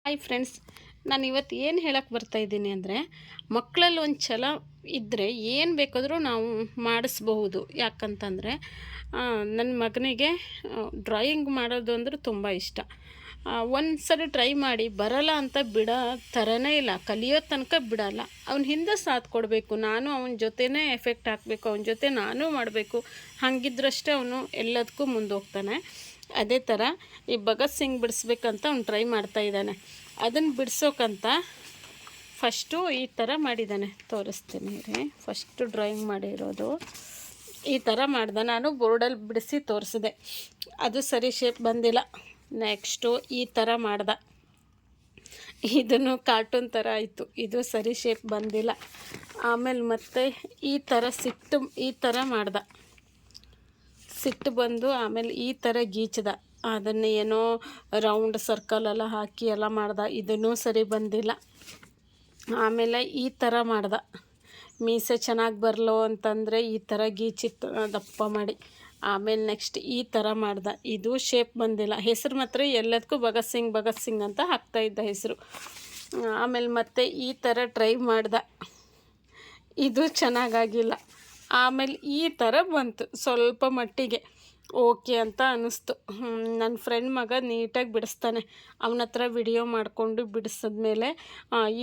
Hi friends, ನಾನು ಇವತ್ತು ಏನು ಹೇಳಕ್ಕೆ ಬರ್ತಾಯಿದ್ದೀನಿ ಅಂದರೆ, ಮಕ್ಕಳಲ್ಲಿ ಒಂದು ಛಲ ಇದ್ದರೆ ಏನು ಬೇಕಾದರೂ ನಾವು ಮಾಡಿಸ್ಬಹುದು. ಯಾಕಂತಂದರೆ ನನ್ನ ಮಗನಿಗೆ ಡ್ರಾಯಿಂಗ್ ಮಾಡೋದು ಅಂದ್ರೆ ತುಂಬ ಇಷ್ಟ. ಒಂದು ಸರಿ ಟ್ರೈ ಮಾಡಿ ಬರಲ್ಲ ಅಂತ ಬಿಡೋ ಥರನೇ ಇಲ್ಲ, ಕಲಿಯೋ ತನಕ ಬಿಡಲ್ಲ. ಅವ್ನ ಹಿಂದೆ ಸಾಥ್ ಕೊಡಬೇಕು, ನಾನು ಅವನ ಜೊತೆನೇ ಎಫೆಕ್ಟ್ ಹಾಕಬೇಕು, ಅವನ ಜೊತೆ ನಾನು ಮಾಡಬೇಕು. ಹಾಗಿದ್ರಷ್ಟೇ ಅವನು ಎಲ್ಲದಕ್ಕೂ ಮುಂದೋಗ್ತಾನೆ. ಅದೇ ಥರ ಈ ಭಗತ್ ಸಿಂಗ್ ಬಿಡಿಸ್ಬೇಕಂತ ಅವ್ನು ಟ್ರೈ ಮಾಡ್ತಾಯಿದ್ದಾನೆ. ಅದನ್ನು ಬಿಡಿಸೋಕ್ಕಂತ ಫಸ್ಟು ಈ ಥರ ಮಾಡಿದ್ದಾನೆ, ತೋರಿಸ್ತೀನಿ ರೀ. ಫಸ್ಟು ಡ್ರಾಯಿಂಗ್ ಮಾಡಿರೋದು ಈ ಥರ ಮಾಡ್ದೆ. ನಾನು ಬೋರ್ಡಲ್ಲಿ ಬಿಡಿಸಿ ತೋರಿಸಿದೆ, ಅದು ಸರಿ ಶೇಪ್ ಬಂದಿಲ್ಲ. ನೆಕ್ಸ್ಟು ಈ ಥರ ಮಾಡ್ದೆ, ಇದನ್ನು ಕಾರ್ಟೂನ್ ಥರ ಆಯಿತು, ಇದು ಸರಿ ಶೇಪ್ ಬಂದಿಲ್ಲ. ಆಮೇಲೆ ಮತ್ತೆ ಈ ಥರ ಈ ಥರ ಮಾಡ್ದೆ, ಸಿಟ್ಟು ಬಂದು ಆಮೇಲೆ ಈ ಥರ ಗೀಚ್ದ, ಅದನ್ನು ಏನೋ ರೌಂಡ್ ಸರ್ಕಲೆಲ್ಲ ಹಾಕಿ ಎಲ್ಲ ಮಾಡ್ದೆ, ಇದನ್ನೂ ಸರಿ ಬಂದಿಲ್ಲ. ಆಮೇಲೆ ಈ ಥರ ಮಾಡ್ದೆ, ಮೀಸೆ ಚೆನ್ನಾಗಿ ಬರಲೋ ಅಂತಂದರೆ ಈ ಥರ ಗೀಚಿತ್ತು ದಪ್ಪ ಮಾಡಿ. ಆಮೇಲೆ ನೆಕ್ಸ್ಟ್ ಈ ಥರ ಮಾಡ್ದೆ, ಇದು ಶೇಪ್ ಬಂದಿಲ್ಲ. ಹೆಸರು ಮಾತ್ರ ಎಲ್ಲದಕ್ಕೂ ಭಗತ್ ಸಿಂಗ್ ಅಂತ ಹಾಕ್ತಾಯಿದ್ದ ಹೆಸರು. ಆಮೇಲೆ ಮತ್ತೆ ಈ ಥರ ಟ್ರೈ ಮಾಡ್ದೆ, ಇದು ಚೆನ್ನಾಗಾಗಿಲ್ಲ. ಆಮೇಲೆ ಈ ಥರ ಬಂತು, ಸ್ವಲ್ಪ ಮಟ್ಟಿಗೆ ಓಕೆ ಅಂತ ಅನ್ನಿಸ್ತು. ನನ್ನ ಫ್ರೆಂಡ್ ಮಗ ನೀಟಾಗಿ ಬಿಡಿಸ್ತಾನೆ, ಅವನ ಹತ್ರ ವಿಡಿಯೋ ಮಾಡಿಕೊಂಡು ಬಿಡಿಸಿದ್ಮೇಲೆ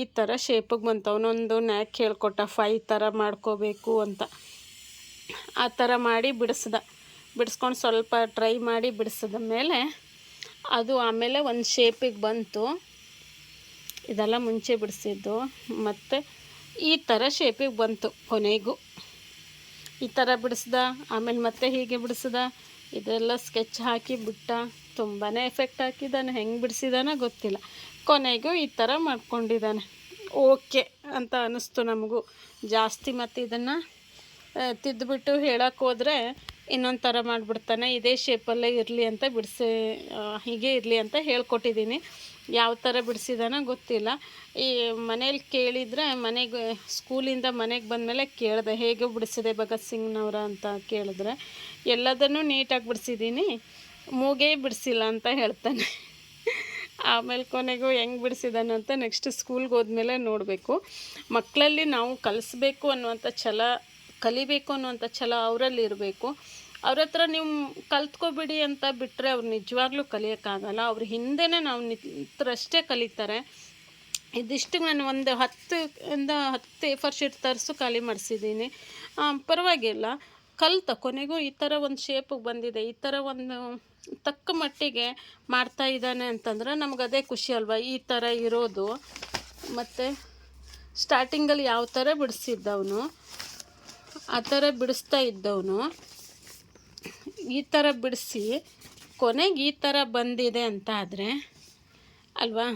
ಈ ಥರ ಶೇಪಿಗೆ ಬಂತು. ಅವನೊಂದು ನ್ಯಾಕ್ ಹೇಳ್ಕೊಟ್ಟ, 5 ಥರ ಮಾಡ್ಕೋಬೇಕು ಅಂತ. ಆ ಥರ ಮಾಡಿ ಬಿಡಿಸ್ಕೊಂಡು ಸ್ವಲ್ಪ ಟ್ರೈ ಮಾಡಿ ಬಿಡಿಸಿದ ಮೇಲೆ ಅದು ಆಮೇಲೆ ಒಂದು ಶೇಪಿಗೆ ಬಂತು. ಇದೆಲ್ಲ ಮುಂಚೆ ಬಿಡಿಸಿದ್ದು. ಮತ್ತು ಈ ಥರ ಶೇಪಿಗೆ ಬಂತು ಕೊನೆಗೂ. ಈ ಥರ ಬಿಡಿಸ್ದ, ಆಮೇಲೆ ಮತ್ತೆ ಹೀಗೆ ಬಿಡಿಸ್ದ, ಇದೆಲ್ಲ ಸ್ಕೆಚ್ ಹಾಕಿ ಬಿಟ್ಟ. ತುಂಬಾ ಎಫೆಕ್ಟ್ ಹಾಕಿದ್ದಾನೆ, ಹೆಂಗೆ ಬಿಡಿಸಿದಾನೋ ಗೊತ್ತಿಲ್ಲ. ಕೊನೆಗೂ ಈ ಥರ ಮಾಡ್ಕೊಂಡಿದ್ದಾನೆ. ಓಕೆ ಅಂತ ಅನ್ನಿಸ್ತು ನಮಗೂ. ಜಾಸ್ತಿ ಮತ್ತು ಇದನ್ನು ತಿದ್ದುಬಿಟ್ಟು ಹೇಳಕ್ಕೆ ಹೋದರೆ ಇನ್ನೊಂದು ಥರ ಮಾಡಿಬಿಡ್ತಾನೆ. ಇದೇ ಶೇಪಲ್ಲೇ ಇರಲಿ ಅಂತ ಹೀಗೆ ಇರಲಿ ಅಂತ ಹೇಳ್ಕೊಟ್ಟಿದ್ದೀನಿ. ಯಾವ ಥರ ಬಿಡಿಸಿದಾನೋ ಗೊತ್ತಿಲ್ಲ. ಈ ಮನೇಲಿ ಕೇಳಿದರೆ, ಸ್ಕೂಲಿಂದ ಮನೆಗೆ ಬಂದಮೇಲೆ ಕೇಳಿದೆ, ಹೇಗೆ ಬಿಡಿಸಿದೆ ಭಗತ್ ಸಿಂಗ್ನವರ ಅಂತ ಕೇಳಿದ್ರೆ, ಎಲ್ಲದನ್ನೂ ನೀಟಾಗಿ ಬಿಡಿಸಿದ್ದೀನಿ, ಮೂಗೇ ಬಿಡಿಸಿಲ್ಲ ಅಂತ ಹೇಳ್ತಾನೆ. ಆಮೇಲೆ ಕೊನೆಗೂ ಹೆಂಗೆ ಬಿಡಿಸಿದಾನೆ ಅಂತ ನೆಕ್ಸ್ಟ್ ಸ್ಕೂಲ್ಗೆ ಹೋದ್ಮೇಲೆ ನೋಡಬೇಕು. ಮಕ್ಕಳಲ್ಲಿ ನಾವು ಕಲಿಸ್ಬೇಕು ಅನ್ನುವಂಥ ಛಲ, ಕಲಿಬೇಕು ಅನ್ನುವಂಥ ಛಲ ಅವರಲ್ಲಿ ಇರಬೇಕು. ಅವ್ರ ಹತ್ರ ನೀವು ಕಲ್ತ್ಕೊಬಿಡಿ ಅಂತ ಬಿಟ್ಟರೆ ಅವ್ರು ನಿಜವಾಗ್ಲೂ ಕಲಿಯೋಕ್ಕಾಗಲ್ಲ. ಅವ್ರ ಹಿಂದೆನೇ ನಾವು ನಿಂತರಷ್ಟೇ ಕಲಿತಾರೆ. ಇದಿಷ್ಟು ನಾನು ಒಂದು 10 A4 ಶೀಟ್ ತರಿಸು ಖಾಲಿ ಮಾಡಿಸಿದ್ದೀನಿ. ಪರವಾಗಿಲ್ಲ, ಕೊನೆಗೂ ಈ ಥರ ಒಂದು ಶೇಪಿಗೆ ಬಂದಿದೆ, ಈ ಥರ ಒಂದು ತಕ್ಕ ಮಟ್ಟಿಗೆ ಮಾಡ್ತಾ ಇದ್ದಾನೆ ಅಂತಂದ್ರೆ ನಮಗದೇ ಖುಷಿ ಅಲ್ವಾ. ಈ ಥರ ಇರೋದು. ಮತ್ತು ಸ್ಟಾರ್ಟಿಂಗಲ್ಲಿ ಯಾವ ಥರ ಬಿಡಿಸಿದ್ದವನು, ಆ ಥರ ಬಿಡಿಸ್ತಾ ಇದ್ದವನು ಈ ಥರ ಬಿಡಿಸಿ ಕೊನೆಗೆ ಈ ಥರ ಬಂದಿದೆ ಅಂತ ಆದರೆ ಅಲ್ವಾ,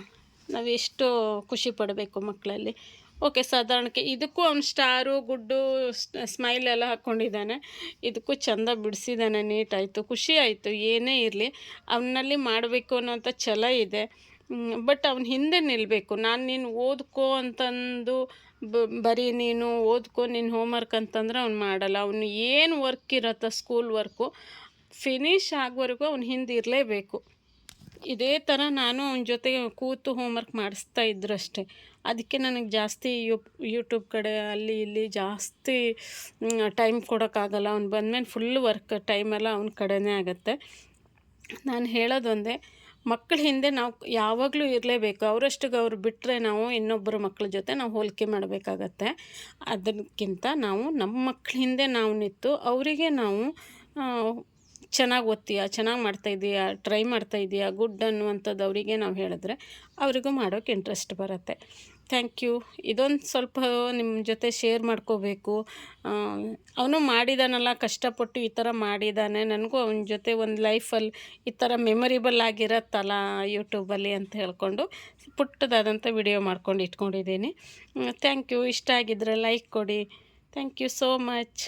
ನಾವು ಎಷ್ಟು ಖುಷಿ ಪಡಬೇಕು ಮಕ್ಕಳಲ್ಲಿ. ಓಕೆ, ಸಾಧಾರಣಕ್ಕೆ ಇದಕ್ಕೂ ಅವ್ನು ಸ್ಟಾರು, ಗುಡ್ಡು, ಸ್ಮೈಲ್ ಎಲ್ಲ ಹಾಕ್ಕೊಂಡಿದ್ದಾನೆ. ಇದಕ್ಕೂ ಚೆಂದ ಬಿಡಿಸಿದ್ದಾನೆ, ನೀಟಾಯಿತು, ಖುಷಿ ಆಯಿತು. ಏನೇ ಇರಲಿ ಅವನಲ್ಲಿ ಮಾಡಬೇಕು ಅನ್ನೋಂಥ ಛಲ ಇದೆ. ಬಟ್ ಅವನ ಹಿಂದೆ ನಿಲ್ಲಬೇಕು. ನೀನು ಓದ್ಕೋ ಅಂತಂದು ಬರೀ ನೀನು ಓದ್ಕೋ, ನೀನು ಹೋಮ್ವರ್ಕ್ ಅಂತಂದ್ರೆ ಅವ್ನು ಮಾಡಲ್ಲ. ಅವನು ಏನು ವರ್ಕ್ ಇರತ್ತೋ ಸ್ಕೂಲ್ ವರ್ಕು ಫಿನಿಷ್ ಆಗೋವರೆಗೂ ಅವ್ನು ಹಿಂದೆ ಇರಲೇಬೇಕು. ಇದೇ ಥರ ನಾನು ಅವನ ಜೊತೆಗೆ ಕೂತು ಹೋಮ್ವರ್ಕ್ ಮಾಡಿಸ್ತಾ ಇದ್ರಷ್ಟೇ. ಅದಕ್ಕೆ ನನಗೆ ಜಾಸ್ತಿ ಯೂಟ್ಯೂಬ್ ಕಡೆ ಅಲ್ಲಿ ಇಲ್ಲಿ ಜಾಸ್ತಿ ಟೈಮ್ ಕೊಡೋಕ್ಕಾಗಲ್ಲ. ಅವ್ನು ಬಂದಮೇಲೆ ಫುಲ್ ವರ್ಕ್ ಟೈಮೆಲ್ಲ ಅವನ ಕಡೆನೇ ಆಗುತ್ತೆ. ನಾನು ಹೇಳೋದೊಂದೇ, ಮಕ್ಕಳ ಹಿಂದೆ ನಾವು ಯಾವಾಗಲೂ ಇರಲೇಬೇಕು. ಅವರಷ್ಟಿಗೆ ಅವ್ರು ಬಿಟ್ಟರೆ ನಾವು ಇನ್ನೊಬ್ಬರ ಮಕ್ಕಳ ಜೊತೆ ನಾವು ಹೋಲಿಕೆ ಮಾಡಬೇಕಾಗತ್ತೆ. ಅದಕ್ಕಿಂತ ನಾವು ನಮ್ಮ ಮಕ್ಕಳ ಹಿಂದೆ ನಾವು ನಿಂತು ಅವರಿಗೆ ನಾವು ಚೆನ್ನಾಗಿ ಓದ್ತೀಯಾ, ಚೆನ್ನಾಗಿ ಮಾಡ್ತಾಯಿದ್ದೀಯಾ, ಟ್ರೈ ಮಾಡ್ತಾಯಿದ್ದೀಯಾ, ಗುಡ್ ಅನ್ನುವಂಥದ್ದು ಅವರಿಗೆ ನಾವು ಹೇಳಿದ್ರೆ ಅವರಿಗೂ ಮಾಡೋಕ್ಕೆ ಇಂಟ್ರೆಸ್ಟ್ ಬರುತ್ತೆ. Thank you. ಇದೊಂದು ಸ್ವಲ್ಪ ನಿಮ್ಮ ಜೊತೆ ಶೇರ್ ಮಾಡ್ಕೋಬೇಕು. ಅವನು ಮಾಡಿದಾನಲ್ಲ, ಕಷ್ಟಪಟ್ಟು ಈ ಥರ ಮಾಡಿದ್ದಾನೆ, ನನಗೂ ಅವನ ಜೊತೆ ಒಂದು ಲೈಫಲ್ಲಿ ಈ ಥರ ಮೆಮೊರಿಬಲ್ ಆಗಿರತ್ತಲ್ಲ ಯೂಟ್ಯೂಬಲ್ಲಿ ಅಂತ ಹೇಳ್ಕೊಂಡು ಪುಟ್ಟದಾದಂಥ ವಿಡಿಯೋ ಮಾಡ್ಕೊಂಡು ಇಟ್ಕೊಂಡಿದ್ದೀನಿ. Thank you. ಇಷ್ಟ ಆಗಿದ್ದರೆ ಲೈಕ್ ಕೊಡಿ. Thank you so much.